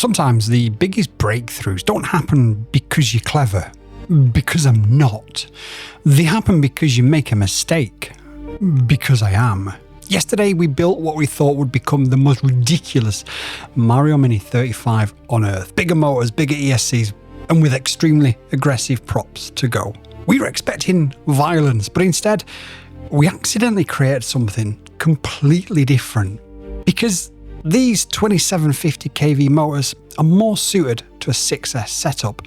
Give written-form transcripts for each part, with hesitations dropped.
Sometimes the biggest breakthroughs don't happen because you're clever, because I'm not. They happen because you make a mistake, because I am. Yesterday we built what we thought would become the most ridiculous Mario Mini 35 on Earth. Bigger motors, bigger ESCs, and with extremely aggressive props to go. We were expecting violence, but instead we accidentally created something completely different. Because these 2750 kV motors are more suited to a 6S setup,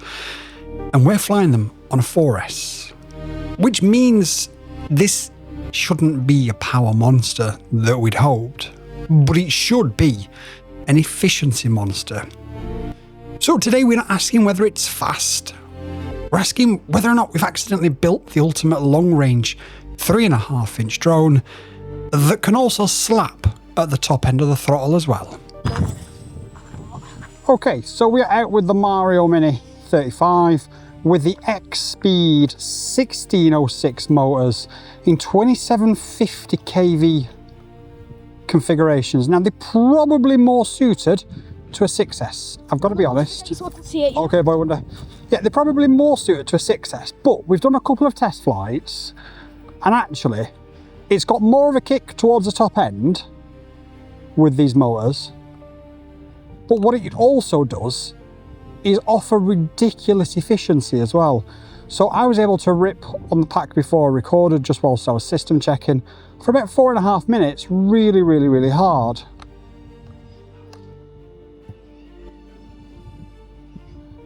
and we're flying them on a 4S. Which means this shouldn't be a power monster that we'd hoped, but it should be an efficiency monster. So today we're not asking whether it's fast, we're asking whether or not we've accidentally built the ultimate long-range 3.5-inch drone that can also slap at the top end of the throttle as well. Okay, so we're out with the Mario Mini 35 with the XSpeed 1606 motors in 2750 kV configurations. Now they're probably more suited to a 6S, I've got to be honest. Okay, boy wonder. Yeah, they're probably more suited to a 6S, but we've done a couple of test flights and actually it's got more of a kick towards the top end with these motors, but what it also does is offer ridiculous efficiency as well. So I was able to rip on the pack before I recorded, just whilst I was system checking, for about 4.5 minutes, really hard.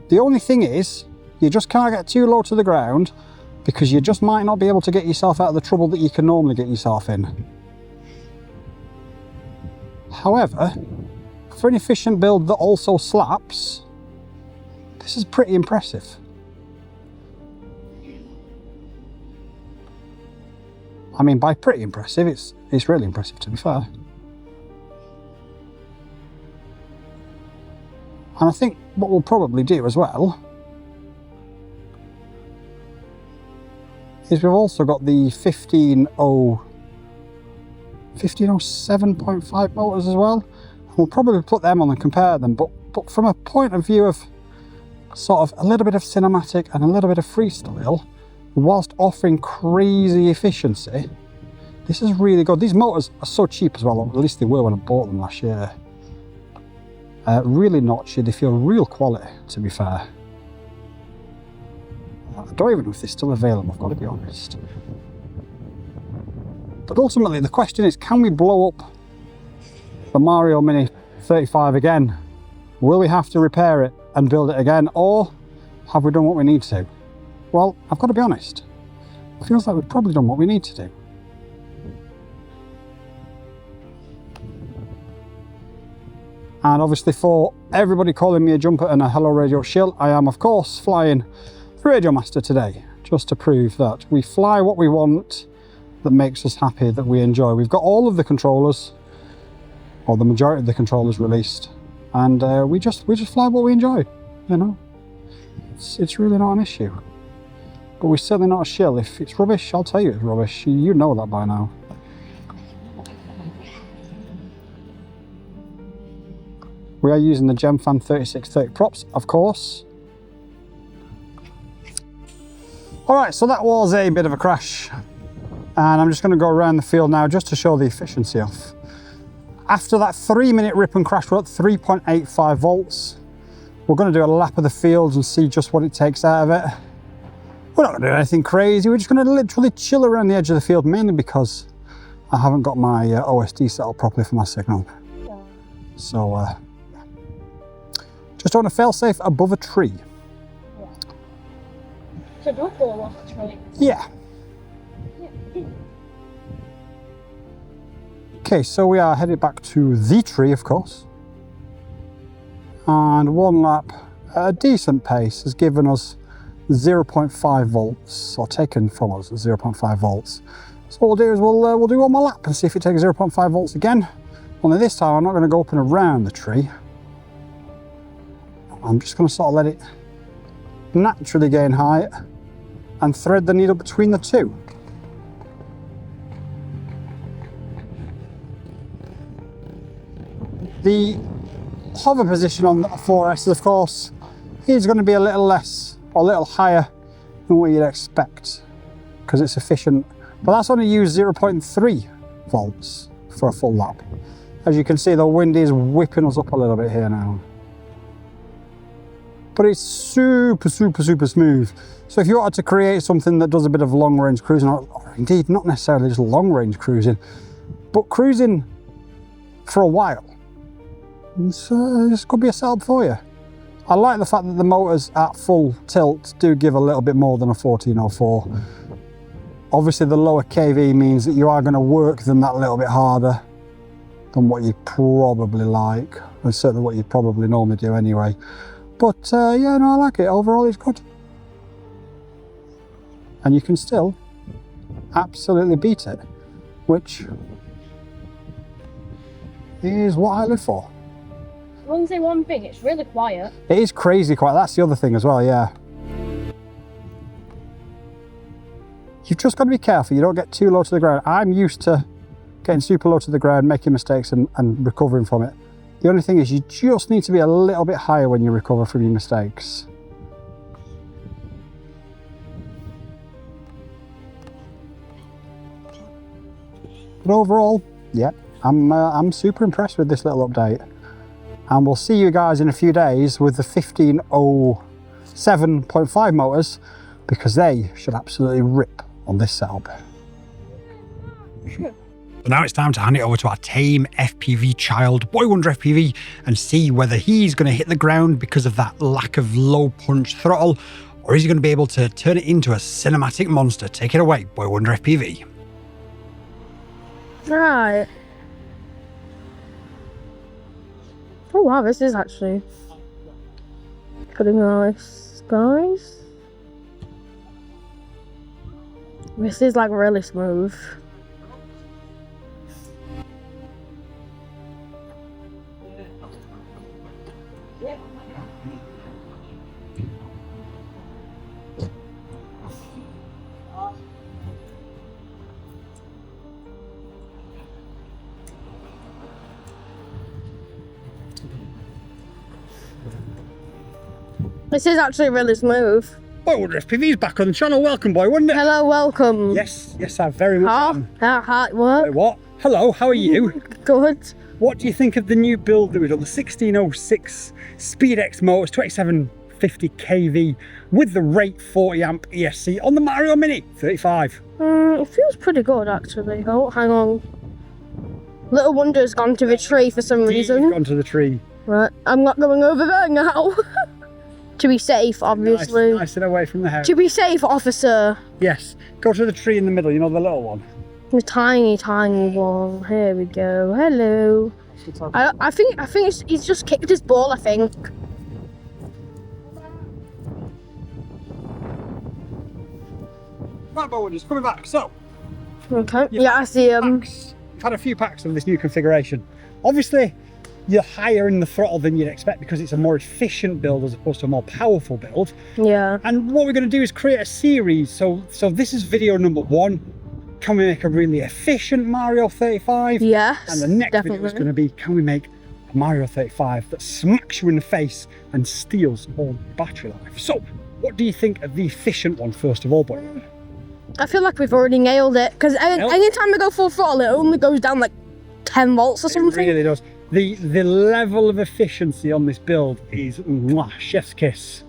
The only thing is, you just can't get too low to the ground because you just might not be able to get yourself out of the trouble that you can normally get yourself in. However, for an efficient build that also slaps, this is pretty impressive. I mean, by pretty impressive, it's really impressive, to be fair. And I think what we'll probably do as well is we've also got the 1507.5 motors as well. We'll probably put them on and compare them, but from a point of view of sort of a little bit of cinematic and a little bit of freestyle, whilst offering crazy efficiency, this is really good. These motors are so cheap as well, or at least they were when I bought them last year. Really notched, they feel real quality, to be fair. I don't even know if they're still available, I've got to be honest. But ultimately the question is, can we blow up the Mario Mini 35 again? Will we have to repair it and build it again, or have we done what we need to? Well, I've got to be honest, it feels like we've probably done what we need to do. And obviously for everybody calling me a jumper and a Hello Radio shill, I am of course flying the Radio Master today, just to prove that we fly what we want, that makes us happy, that we enjoy. We've got all of the controllers, or the majority of the controllers released, and we just fly what we enjoy, you know. It's really not an issue. But we're certainly not a shill. If it's rubbish, I'll tell you it's rubbish. You know that by now. We are using the Gemfan 3630 props, of course. Alright, so that was a bit of a crash. And I'm just going to go around the field now just to show the efficiency off. After that 3-minute rip and crash, we're at 3.85 volts. We're going to do a lap of the field and see just what it takes out of it. We're not going to do anything crazy, we're just going to literally chill around the edge of the field, mainly because I haven't got my OSD set up properly for my signal. Yeah. So, just on a fail-safe above a tree. Yeah. So do it go off the tree? Yeah. Okay, so we are headed back to the tree, of course. And one lap at a decent pace has given us 0.5 volts, or taken from us 0.5 volts. So what we'll do is we'll do one more lap and see if it takes 0.5 volts again. Only this time I'm not going to go up and around the tree. I'm just going to sort of let it naturally gain height and thread the needle between the two. The hover position on the 4S, of course, is going to be a little less or a little higher than what you'd expect because it's efficient. But that's only used 0.3 volts for a full lap. As you can see, the wind is whipping us up a little bit here now. But it's super, super, super smooth. So if you wanted to create something that does a bit of long range cruising, or indeed not necessarily just long range cruising, but cruising for a while, this could be a setup for you. I like the fact that the motors at full tilt do give a little bit more than a 1404. Obviously the lower KV means that you are going to work them that little bit harder than what you'd probably like, and certainly what you'd probably normally do anyway. But yeah, no, I like it. Overall it's good. And you can still absolutely beat it, which is what I live for. I want to say one thing, it's really quiet. It is crazy quiet, that's the other thing as well, yeah. You've just got to be careful, you don't get too low to the ground. I'm used to getting super low to the ground, making mistakes and recovering from it. The only thing is you just need to be a little bit higher when you recover from your mistakes. But overall, yeah, I'm super impressed with this little update. And we'll see you guys in a few days with the 1507.5 motors, because they should absolutely rip on this setup. So now it's time to hand it over to our tame FPV child, Boy Wonder FPV, and see whether he's going to hit the ground because of that lack of low punch throttle, or is he going to be able to turn it into a cinematic monster. Take it away, Boy Wonder FPV. Right. Oh wow, this is actually pretty nice, guys. This is like really smooth. This is actually really smooth. Boy Wonder FPV's back on the channel. Welcome, Boy Wonder. Hello, welcome. Yes, I very much am. What? Wait, what? Hello, how are you? Good. What do you think of the new build that we've done? The 1606 SpeedX motors, 2750 kV with the rate 40 amp ESC on the Mario Mini 35. It feels pretty good actually. Oh, hang on. Little Wonder's gone to the tree for some reason. He's gone to the tree. Right, I'm not going over there now. To be safe, obviously. Nice and away from the house. To be safe, officer. Yes, go to the tree in the middle, you know, the little one. The tiny, tiny one. Here we go. Hello. I think he's just kicked his ball, I think. Right, Boy Wonder's coming back. So, Okay. Yeah, I see him. We've had a few packs of this new configuration. Obviously, you're higher in the throttle than you'd expect because it's a more efficient build as opposed to a more powerful build. Yeah. And what we're going to do is create a series. So this is video number 1. Can we make a really efficient Mario 35? Yes, And the next definitely. video is going to be, can we make a Mario 35 that smacks you in the face and steals all battery life? So, what do you think of the efficient one first of all, Boy? I feel like we've already nailed it because anytime we go full throttle, it only goes down like 10 volts or something. It really does. The level of efficiency on this build is mwah, chef's kiss.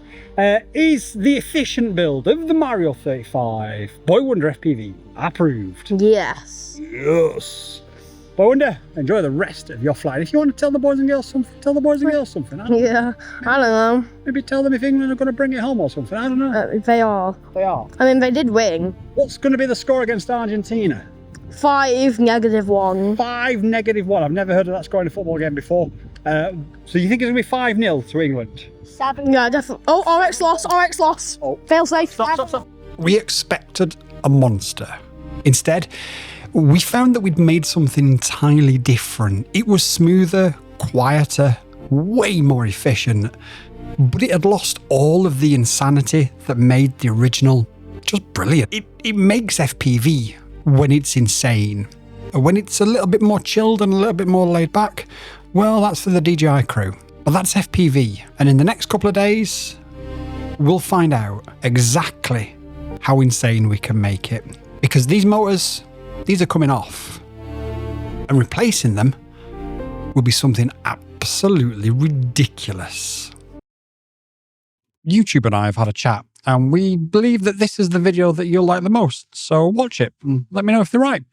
Is the efficient build of the Mario 35 Boy Wonder FPV approved? Yes. Yes. Boy Wonder, enjoy the rest of your flight. If you want to tell the boys and girls something, tell the boys and girls something. I don't know. Yeah, I don't know. Maybe tell them if England are going to bring it home or something. I don't know. They are. They are. I mean, they did win. What's going to be the score against Argentina? 5-1. 5-1. I've never heard of that score in a football game before. So you think it's going to be 5-0 to England? 7. Yeah, definitely. Oh, RX loss. Oh. Fail safe. Stop. We expected a monster. Instead, we found that we'd made something entirely different. It was smoother, quieter, way more efficient, but it had lost all of the insanity that made the original just brilliant. It makes FPV when it's insane. When it's a little bit more chilled and a little bit more laid back, well, that's for the DJI crew. But that's FPV, and in the next couple of days, we'll find out exactly how insane we can make it. Because these motors, these are coming off, and replacing them will be something absolutely ridiculous. YouTube and I have had a chat, and we believe that this is the video that you'll like the most, so watch it and let me know if they're right.